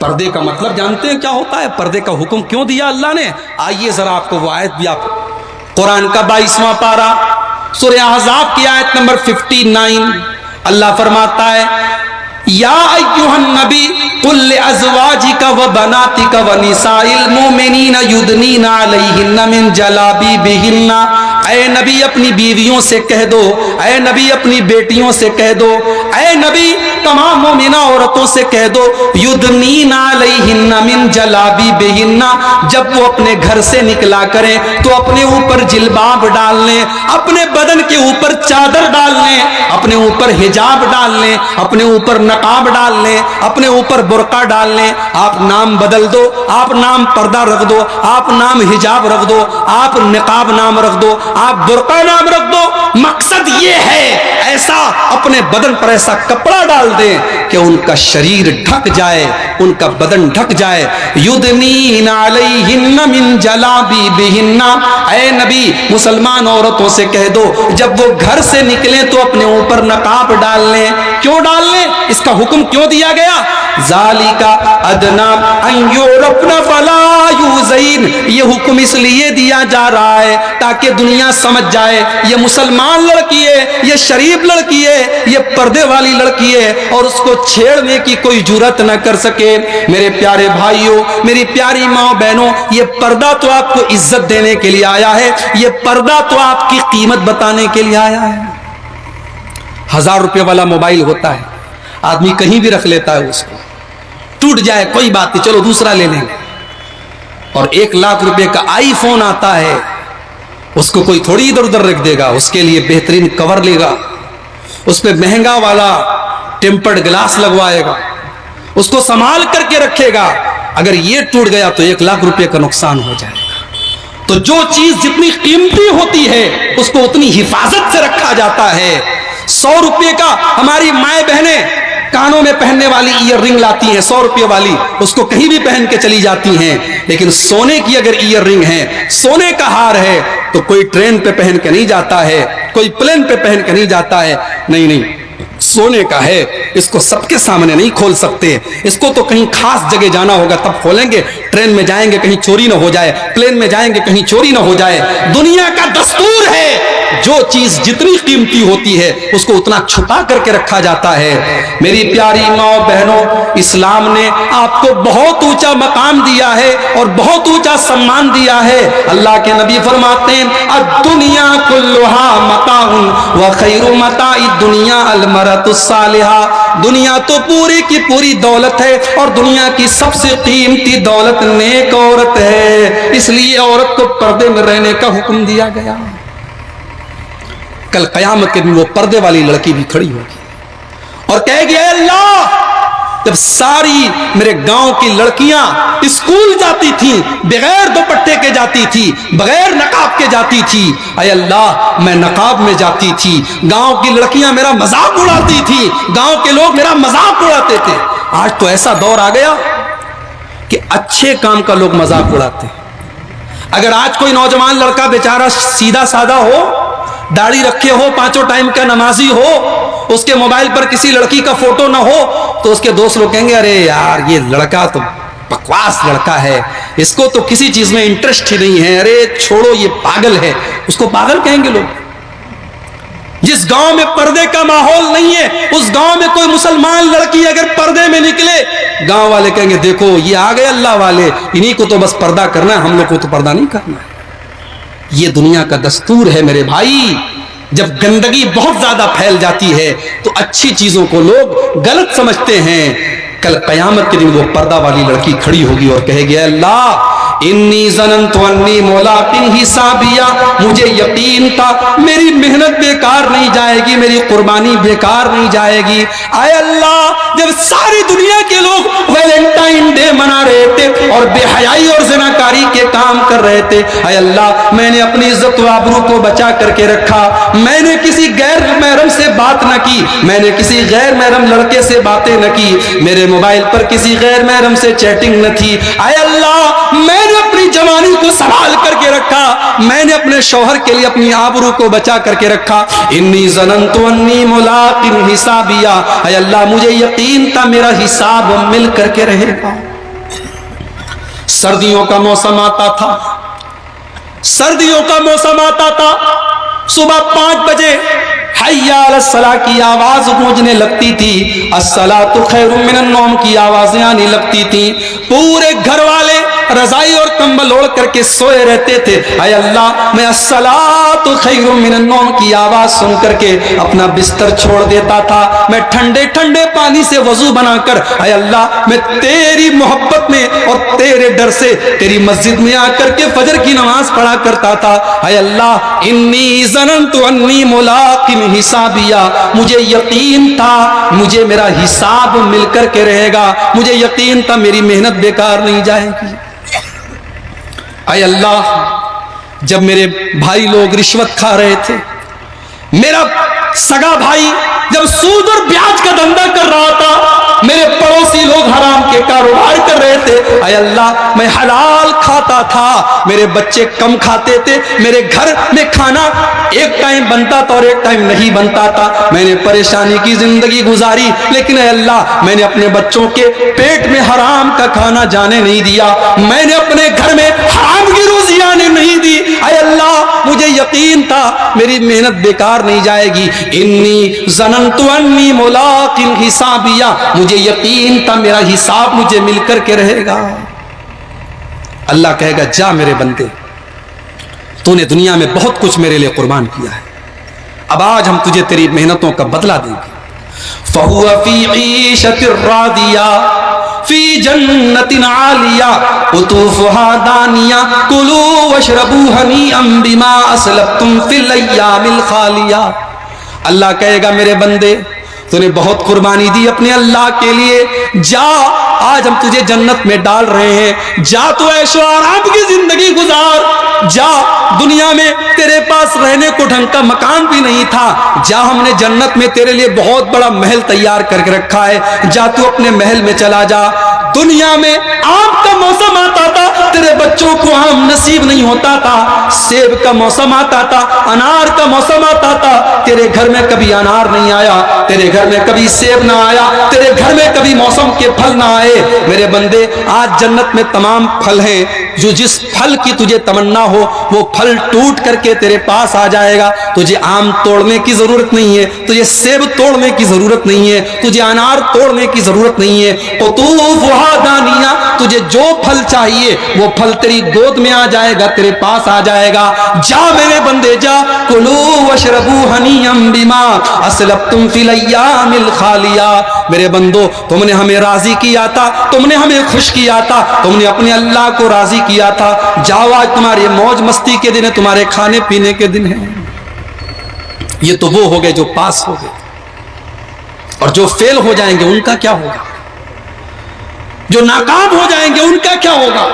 पर्दे का मतलब जानते हैं क्या होता है? पर्दे का हुक्म क्यों दिया अल्लाह ने? आइए जरा आपको वो आयत भी आप, कुरान का 22वां पारा सूरह अहज़ाब की आयत नंबर 59, अल्लाह फरमाता है या अय्युहन नबी कुल लिअज़वाजिका व बनातिका व निसाइल मुमिनीना युदनीना अलैहिन्ना मिन जलाबिबिहिन्ना। ऐ नबी अपनी बीवियों से कह दो, ऐ नबी अपनी बेटियों से कह दो, ऐ नबी तमाम मोमिना औरतों से कह दो युदनीना अलैहिन्ना मिन जलाबिबिहिन्ना, जब वो अपने घर से निकला करें तो अपने ऊपर जिल्बाब डाल लें, अपने बदन के ऊपर चादर डाल लें, अपने ऊपर हिजाब डाल लें, अपने ऊपर नकाब डाल लें, अपने ऊपर बुर्का डाल लें। आप नाम बदल दो, आप नाम पर्दा रख दो, आप नाम हिजाब रख दो, आप निकाब नाम रख दो, आप बुर्का नाम रख दो। मकसद ये है ऐसा अपने बदन पर ऐसा कपड़ा डाल दें कि उनका शरीर ढक जाए, उनका बदन ढक जाए। युदनीना अलैहिन्ना मिन जलाबिबिहिन्ना। ऐ नबी मुसलमान औरतों से कह दो जब वो घर से निकले तो अपने ऊपर नकाब डाल लें। क्यों डाल लें? इसका हुक्म क्यों दिया गया? ज़ालिका अदना अन युरफ़ना फला युज़ैन। ये हुक्म इसलिए दिया जा रहा है ताकि दुनिया समझ जाए ये मुसलमान लड़की है, ये शरीफ लड़की है, ये पर्दे वाली लड़की है और उसको छेड़ने की कोई जुर्रत न कर सके। मेरे प्यारे भाइयों, मेरी प्यारी माँ बहनों, ये पर्दा तो आपको इज्जत देने के लिए आया है, ये पर्दा तो आपकी कीमत बताने के लिए आया है। 1000 रुपये वाला मोबाइल होता है, आदमी कहीं भी रख लेता है, उसको टूट जाए कोई बात नहीं, चलो दूसरा ले लेंगे। और 1 लाख रुपए का आईफोन आता है, उसको कोई थोड़ी इधर उधर रख देगा, उसके लिए बेहतरीन कवर लेगा, उस पर महंगा वाला टेम्पर्ड ग्लास लगवाएगा, उसको संभाल करके रखेगा। अगर ये टूट गया तो 1 लाख रुपए का नुकसान हो जाएगा। तो जो चीज जितनी कीमती होती है उसको उतनी हिफाजत से रखा जाता है। 100 रुपये का हमारी माए बहनें कानों में पहनने वाली ईयर रिंग लाती हैं, 100 रुपये वाली, उसको कहीं भी पहन के चली जाती हैं। लेकिन सोने की अगर ईयर रिंग है, सोने का हार है, तो कोई ट्रेन पे पहन के नहीं जाता है, कोई प्लेन पे पहन के नहीं जाता है। नहीं नहीं, सोने का है, इसको सबके सामने नहीं खोल सकते, इसको तो कहीं खास जगह जाना होगा तब खोलेंगे। ट्रेन में जाएंगे कहीं चोरी ना हो जाए, प्लेन में जाएंगे कहीं चोरी ना हो जाए। दुनिया का दस्तूर है जो चीज जितनी कीमती होती है उसको उतना छुपा करके रखा जाता है। मेरी प्यारी माँ बहनों, इस्लाम ने आपको बहुत ऊंचा मकाम दिया है और बहुत ऊंचा सम्मान दिया है। अल्लाह के नबी फरमाते हैं अद्दुनिया कुल्लुहा मताउन व खैरु मताइ दुनिया अलमरतुस सालिहा। दुनिया तो पूरी की पूरी दौलत है और दुनिया की सबसे कीमती दौलत नेक औरत है। इसलिए औरत को पर्दे में रहने का हुक्म दिया गया। कल कयामत के दिन वो पर्दे वाली लड़की भी खड़ी होगी और कहेगी अल्लाह, जब सारी मेरे गांव की लड़कियां स्कूल जाती थी, बगैर दुपट्टे के जाती थी, बगैर नकाब के जाती थी, अय अल्लाह मैं नकाब में जाती थी, गांव की लड़कियां मेरा मजाक उड़ाती थी, गांव के लोग मेरा मजाक उड़ाते थे। आज तो ऐसा दौर आ गया कि अच्छे काम का लोग मजाक उड़ाते हैं। अगर आज कोई नौजवान लड़का बेचारा सीधा साधा हो, दाढ़ी रखे हो, 5 टाइम का नमाजी हो, उसके मोबाइल पर किसी लड़की का फोटो ना हो, तो उसके दोस्त लोग कहेंगे अरे यार ये लड़का तो बकवास लड़का है, इसको तो किसी चीज में इंटरेस्ट ही नहीं है, अरे छोड़ो ये पागल है, उसको पागल कहेंगे लोग। जिस गांव में पर्दे का माहौल नहीं है, उस गांव में कोई मुसलमान लड़की अगर पर्दे में निकले, गांव वाले कहेंगे देखो ये आ गए अल्लाह वाले, इन्हीं को तो बस पर्दा करना है, हम लोग को तो पर्दा नहीं करना है। ये दुनिया का दस्तूर है मेरे भाई। जब गंदगी बहुत ज्यादा फैल जाती है तो अच्छी चीजों को लोग गलत समझते हैं। कल कयामत के दिन वो पर्दा वाली लड़की खड़ी होगी और कहेगी अल्लाह इन्नी ज़नन्तु अन्नी मुलाक़िन हिसाबिया, मुझे यकीन था मेरी मेहनत बेकार नहीं जाएगी, मेरी कुर्बानी बेकार नहीं जाएगी। आय अल्लाह, जब सारी दुनिया के लोग वैलेंटाइन डे मना रहे थे और बेहयाई और ज़िनाकारी के काम कर रहे थे, आय अल्लाह मैंने अपनी इज्जत व आबरू को बचा करके रखा, मैंने किसी गैर महरम से बात न की, मैंने किसी गैर महरम लड़के से बातें न की, मेरे मोबाइल पर किसी गैर महरम से चैटिंग न थी। आय अल्लाह मैंने अपनी जवानी को संभाल करके रखा, मैंने अपने शौहर के लिए अपनी आबरू को बचा करके रखा। इन्नी ज़नन्तु अन्नी मुलाक़िन हिसाबिया, ऐ अल्लाह मुझे यकीन था मेरा हिसाब मिल करके रहेगा। सर्दियों का मौसम आता था, सर्दियों का मौसम आता था, सुबह 5 बजे हय्या अलस्सलाह की आवाज गूंजने लगती थी, अस्सलातु खैरुम मिनन नौम की आवाजें आने लगती थी। पूरे घर वाले रजाई और कंबल ओढ़ करके सोए रहते थे। ऐ अल्लाह मैं अस्सलातु खैरुम मिनन नौम की आवाज सुन करके अपना बिस्तर छोड़ देता था। मैं ठंडे ठंडे पानी से वजू बनाकर ऐ अल्लाह मैं तेरी मोहब्बत में और तेरे डर से तेरी मस्जिद में आकर के फजर की नमाज पढ़ा करता था। ऐ अल्लाह इन्नी ज़नन्तु अन्नी मुलाक़िन हिसाबिया, मुझे यकीन था मुझे मेरा हिसाब मिल करके रहेगा, मुझे यकीन था मेरी मेहनत बेकार नहीं जाएगी। ऐ अल्लाह जब मेरे भाई लोग रिश्वत खा रहे थे, मेरा सगा भाई जब सूद और ब्याज का धंधा कर रहा था, मेरे पड़ोसी लोग हराम के कारोबार कर रहे थे, ऐ अल्लाह मैं हलाल खाता था, मेरे बच्चे कम खाते थे, मेरे घर में खाना एक टाइम बनता था और एक टाइम नहीं बनता था। मैंने परेशानी की जिंदगी गुजारी, लेकिन ऐ अल्लाह मैंने अपने बच्चों के पेट में हराम का खाना जाने नहीं दिया, मैंने अपने घर में हराम की रोजी आने नहीं दी। ऐ अल्लाह मुझे यकीन था मेरी मेहनत बेकार नहीं जाएगी। इन्नी ज़नन्तु अन्नी मुलाक़िन हिसाबिया, मुझे यकीन था मेरा हिसाब मुझे मिलकर के रहेगा। अल्लाह कहेगा जा मेरे बंदे, तूने दुनिया में बहुत कुछ मेरे लिए कुर्बान किया है, अब आज हम तुझे तेरी मेहनतों का बदला देंगे। फ़हुवा फ़ी ईशतिर रादिया फ़ी जन्नतिन आलिया कुतूफ़ुहा दानिया कुलू वशरबू हनीअम बिमा असलफ़्तुम फ़िल अय्यामिल खालिया। अल्लाह कहेगा मेरे बंदे तूने बहुत कुर्बानी दी अपने अल्लाह के लिए, जा आज हम तुझे जन्नत में डाल रहे हैं, जा तू ऐशो आराम की जिंदगी गुजार, जा दुनिया में तेरे पास रहने को ढंग का मकान भी नहीं था, जा हमने जन्नत में तेरे लिए बहुत बड़ा महल तैयार करके रखा है, जा तू अपने महल में चला जा। दुनिया में आम का मौसम आता था, तेरे बच्चों को आम नसीब नहीं होता था, सेब का मौसम आता था, अनार का मौसम आता था, तेरे घर में कभी अनार नहीं आया, तेरे घर में कभी सेब ना आया, तेरे घर में कभी मौसम के फल ना आए। मेरे बंदे आज जन्नत में तमाम फल हैं, जो जिस फल की तुझे तमन्ना हो वो फल टूट करके तेरे पास आ जाएगा। तुझे आम तोड़ने की जरूरत नहीं है, तुझे सेब तोड़ने की जरूरत नहीं है, तुझे अनार तोड़ने की जरूरत नहीं है। कुतूफ़ुहा दानिया, तुझे जो फल चाहिए वो फल तेरी गोद में आ जाएगा, तेरे पास आ जाएगा। जा मेरे बंदे जा, कुलू वशरबू हनीअम बिमा असलफ़्तुम फ़िल अय्यामिल खालिया। मेरे बंदो तुमने हमें राजी किया था, तुमने हमें खुश किया था, तुमने अपने अल्लाह को राजी किया था, जाओ आज तुम्हारे मौज मस्ती के दिन है, तुम्हारे खाने पीने के दिन है। ये तो वो हो गए जो पास हो गए, और जो फेल हो जाएंगे उनका क्या होगा, जो नाकाम हो जाएंगे उनका क्या होगा।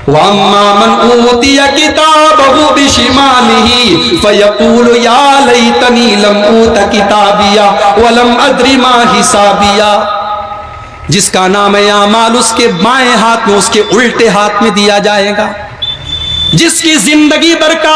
वअम्मा मन ऊतिया किताबहु बिशिमालिही फयक़ूलु या लैतनी लम ऊत किताबिया वलम अद्रि मा हिसाबिया। जिसका नाम है आमाल उसके बाएं हाथ में, उसके उल्टे हाथ में दिया जाएगा। जिसकी जिंदगी भर का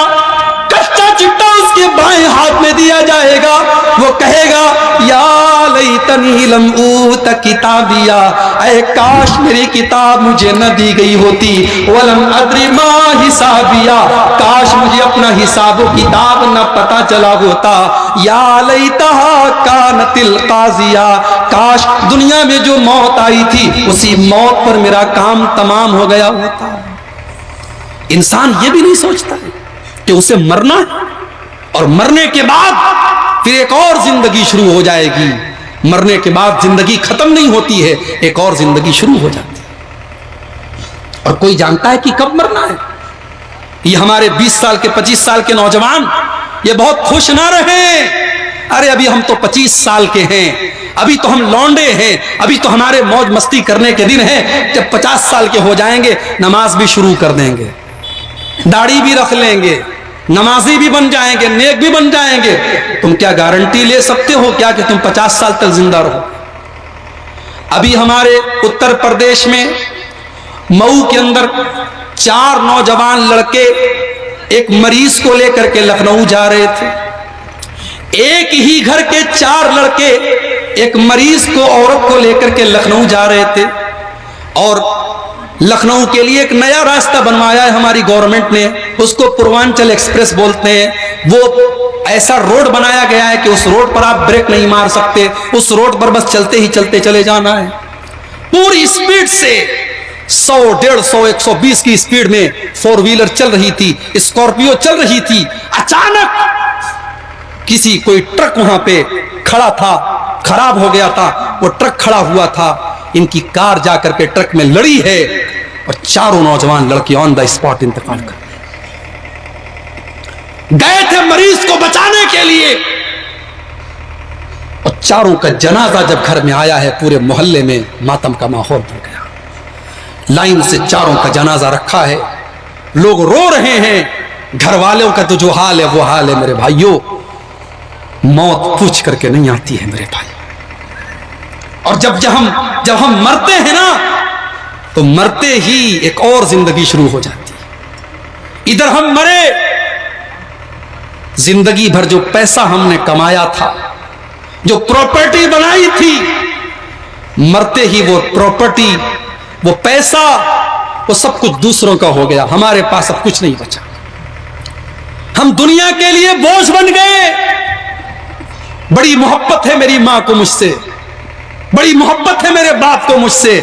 कच्चा चिट्टा उसके बाएं हाथ में दिया जाएगा, वो कहेगा या लैतनी लम ऊत किताबिया, ऐ काश मेरी किताब मुझे न दी गई होती, वलम अद्रि मा हिसाबिया, काश मुझे अपना हिसाब किताब न पता चला होता। या लैतहा कानतिल काज़िया, काश दुनिया में जो मौत आई थी उसी मौत पर मेरा काम तमाम हो गया होता। इंसान ये भी नहीं सोचता है कि उसे मरना है और मरने के बाद फिर एक और जिंदगी शुरू हो जाएगी, मरने के बाद जिंदगी खत्म नहीं होती है, एक और जिंदगी शुरू हो जाती है। और कोई जानता है कि कब मरना है। ये हमारे 20 साल के 25 साल के नौजवान ये बहुत खुश ना रहे, अरे अभी हम तो 25 साल के हैं, अभी तो हम लौंडे हैं, अभी तो हमारे मौज मस्ती करने के दिन हैं। जब 50 साल के हो जाएंगे नमाज भी शुरू कर देंगे, दाढ़ी भी रख लेंगे, नमाजी भी बन जाएंगे, नेक भी बन जाएंगे। तुम क्या गारंटी ले सकते हो क्या कि तुम 50 साल तक जिंदा रहो। अभी हमारे उत्तर प्रदेश में मऊ के अंदर 4 नौजवान लड़के एक मरीज को लेकर के लखनऊ जा रहे थे। एक ही घर के 4 लड़के एक मरीज को, औरत को लेकर के लखनऊ जा रहे थे। और लखनऊ के लिए एक नया रास्ता बनवाया है हमारी गवर्नमेंट ने, उसको पूर्वांचल एक्सप्रेस बोलते हैं। वो ऐसा रोड बनाया गया है कि उस रोड पर आप ब्रेक नहीं मार सकते, उस रोड पर बस चलते ही चलते चले जाना है। पूरी स्पीड से 100, 150, 120 की स्पीड में 4 व्हीलर चल रही थी, स्कॉर्पियो चल रही थी। अचानक कोई ट्रक वहां पे खड़ा था, खराब हो गया था, वो ट्रक खड़ा हुआ था। इनकी कार जाकर के ट्रक में लड़ी है और चारों नौजवान लड़के ऑन द स्पॉट इंतकाल कर गए थे मरीज को बचाने के लिए। और चारों का जनाजा जब घर में आया है, पूरे मोहल्ले में मातम का माहौल बन गया। लाइन से चारों का जनाजा रखा है, लोग रो रहे हैं। घर वालों का तो जो हाल है वो हाल है मेरे भाइयों। मौत पूछ करके नहीं आती है मेरे भाई। और जब हम मरते हैं ना, तो मरते ही एक और जिंदगी शुरू हो जाती है। इधर हम मरे, जिंदगी भर जो पैसा हमने कमाया था, जो प्रॉपर्टी बनाई थी, मरते ही वो प्रॉपर्टी, वो पैसा, वो सब कुछ दूसरों का हो गया। हमारे पास अब कुछ नहीं बचा। हम दुनिया के लिए बोझ बन गए। बड़ी मोहब्बत है मेरी मां को मुझसे, बड़ी मोहब्बत है मेरे बाप को मुझसे,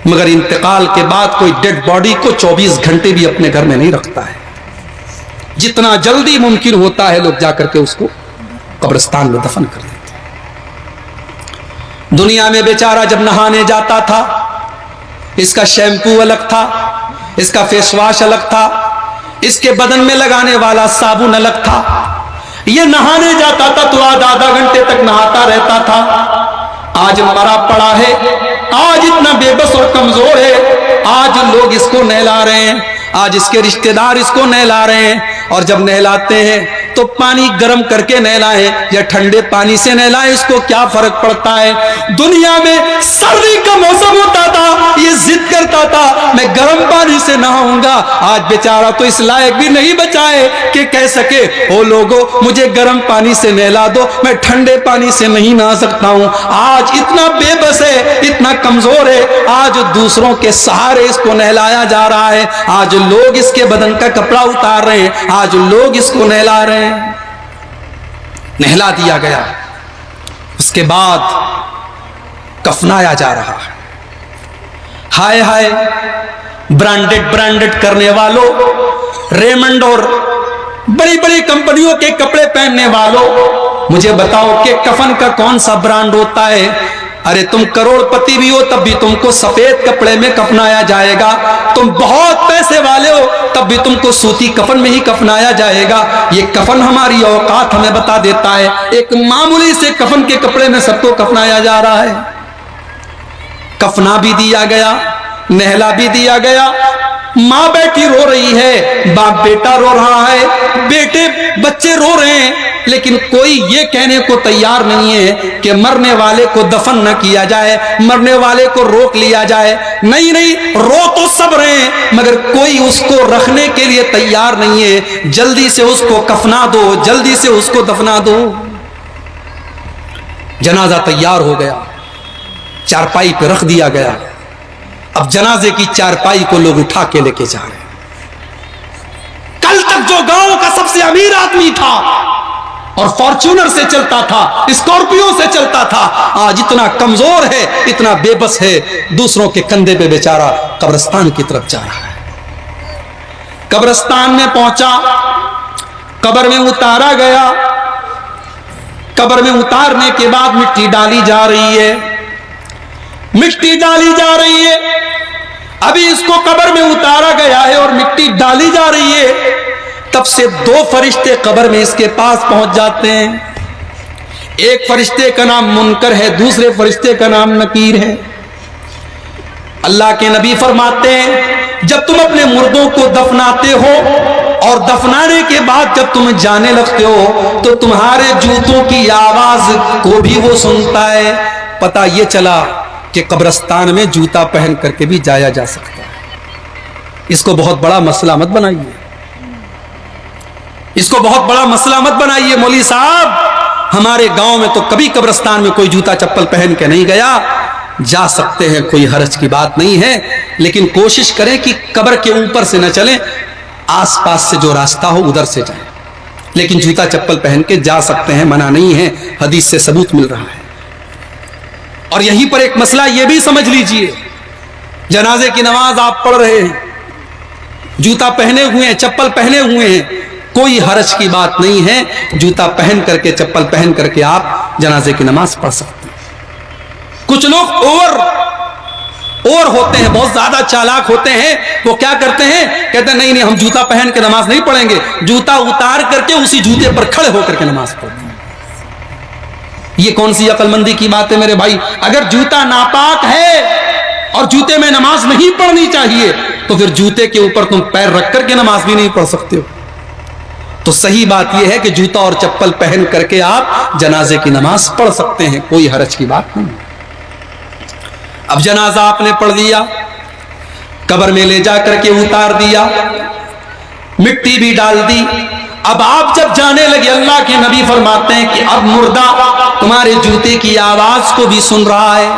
मगर इंतकाल के बाद कोई डेड बॉडी को 24 घंटे भी अपने घर में नहीं रखता है। जितना जल्दी मुमकिन होता है लोग जाकर के उसको कब्रिस्तान में दफन कर देते हैं। दुनिया में बेचारा जब नहाने जाता था, इसका शैम्पू अलग था, इसका फेस वॉश अलग था, इसके बदन में लगाने वाला साबुन अलग था। ये नहाने जाता था तो आधा घंटे तक नहाता रहता था। आज मरा पड़ा है, आज इतना बेबस और कमजोर है, आज लोग इसको नहला रहे हैं, आज इसके रिश्तेदार इसको नहला रहे हैं। और जब नहलाते हैं तो पानी गर्म करके नहलाएं या ठंडे पानी से नहलाएं, इसको क्या फर्क पड़ता है। दुनिया में सर्दी का मौसम होता था, ये जिद करता था मैं गर्म पानी से नहाऊंगा। आज बेचारा तो इस लायक भी नहीं बचा है कि कह सके ओ लोगों मुझे गर्म पानी से नहला दो, मैं ठंडे पानी से नहीं नहा सकता हूं। आज इतना बेबस है, इतना कमजोर है, आज दूसरों के सहारे इसको नहलाया जा रहा है। आज लोग इसके बदन का कपड़ा उतार रहे हैं, आज लोग इसको नहला रहे हैं। नहला दिया गया, उसके बाद कफनाया जा रहा है। हाय हाय, ब्रांडेड करने वालों, रेमंड और बड़ी बड़ी कंपनियों के कपड़े पहनने वालों, मुझे बताओ कि कफन का कौन सा ब्रांड होता है। अरे तुम करोड़पति भी हो तब भी तुमको सफेद कपड़े में कफनाया जाएगा, तुम बहुत पैसे वाले हो तब भी तुमको सूती कफन में ही कफनाया जाएगा। ये कफन हमारी औकात हमें बता देता है। एक मामूली से कफन के कपड़े में सबको कफनाया जा रहा है। कफना भी दिया गया, नहला भी दिया गया, माँ बैठी रो रही है, बाप बेटा रो रहा है, बेटे बच्चे रो रहे हैं, लेकिन कोई ये कहने को तैयार नहीं है कि मरने वाले को दफन न किया जाए, मरने वाले को रोक लिया जाए। नहीं, रो तो सब रहे हैं, मगर कोई उसको रखने के लिए तैयार नहीं है। जल्दी से उसको कफना दो, जल्दी से उसको दफना दो। जनाजा तैयार हो गया, चारपाई पे रख दिया गया। अब जनाजे की चारपाई को लोग उठा के लेके जा रहे हैं। कल तक जो गांव का सबसे अमीर आदमी था और फॉर्च्यूनर से चलता था, स्कॉर्पियो से चलता था, आज इतना कमजोर है, इतना बेबस है, दूसरों के कंधे पे बेचारा कब्रिस्तान की तरफ जा रहा है। कब्रिस्तान में पहुंचा, कब्र में उतारा गया। कब्र में उतारने के बाद मिट्टी डाली जा रही है, मिट्टी डाली जा रही है। अभी इसको कब्र में उतारा गया है और मिट्टी डाली जा रही है, तब से 2 फरिश्ते कब्र में इसके पास पहुंच जाते हैं। एक फरिश्ते का नाम मुनकर है, दूसरे फरिश्ते का नाम नकीर है। अल्लाह के नबी फरमाते हैं जब तुम अपने मुर्दों को दफनाते हो और दफनाने के बाद जब तुम जाने लगते हो तो तुम्हारे जूतों की आवाज को भी वो सुनता है। पता ये चला कि कब्रिस्तान में जूता पहन करके भी जाया जा सकता है। इसको बहुत बड़ा मसला मत बनाइए, इसको बहुत बड़ा मसला मत बनाइए। मौलवी साहब, हमारे गांव में तो कभी कब्रिस्तान में कोई जूता चप्पल पहन के नहीं गया, जा सकते हैं, कोई हर्ज की बात नहीं है, लेकिन कोशिश करें कि कब्र के ऊपर से न चलें, आसपास से जो रास्ता हो उधर से जाएं, लेकिन जूता चप्पल पहन के जा सकते हैं, मना नहीं है, हदीस से सबूत मिल रहा है। और यहीं पर एक मसला यह भी समझ लीजिए, जनाजे की नमाज आप पढ़ रहे हैं, जूता पहने हुए हैं, चप्पल पहने हुए हैं, कोई हर्ज की बात नहीं है, जूता पहन करके चप्पल पहन करके आप जनाजे की नमाज पढ़ सकते हैं। कुछ लोग ओवर होते हैं, बहुत ज्यादा चालाक होते हैं, वो क्या करते हैं, कहते हैं नहीं नहीं हम जूता पहन के नमाज नहीं पढ़ेंगे, जूता उतार करके उसी जूते पर खड़े होकर के नमाज पढ़ते हैं। ये कौन सी अक्लमंदी की बात है मेरे भाई? अगर जूता नापाक है और जूते में नमाज नहीं पढ़नी चाहिए, तो फिर जूते के ऊपर तुम पैर रख करके नमाज भी नहीं पढ़ सकते हो। तो सही बात यह है कि जूता और चप्पल पहन करके आप जनाजे की नमाज पढ़ सकते हैं, कोई हरज की बात नहीं। अब जनाजा आपने पढ़ लिया, कब्र में ले जा करके उतार दिया, मिट्टी भी डाल दी, अब आप जब जाने लगे, अल्लाह के नबी फरमाते हैं कि अब मुर्दा तुम्हारे जूते की आवाज को भी सुन रहा है,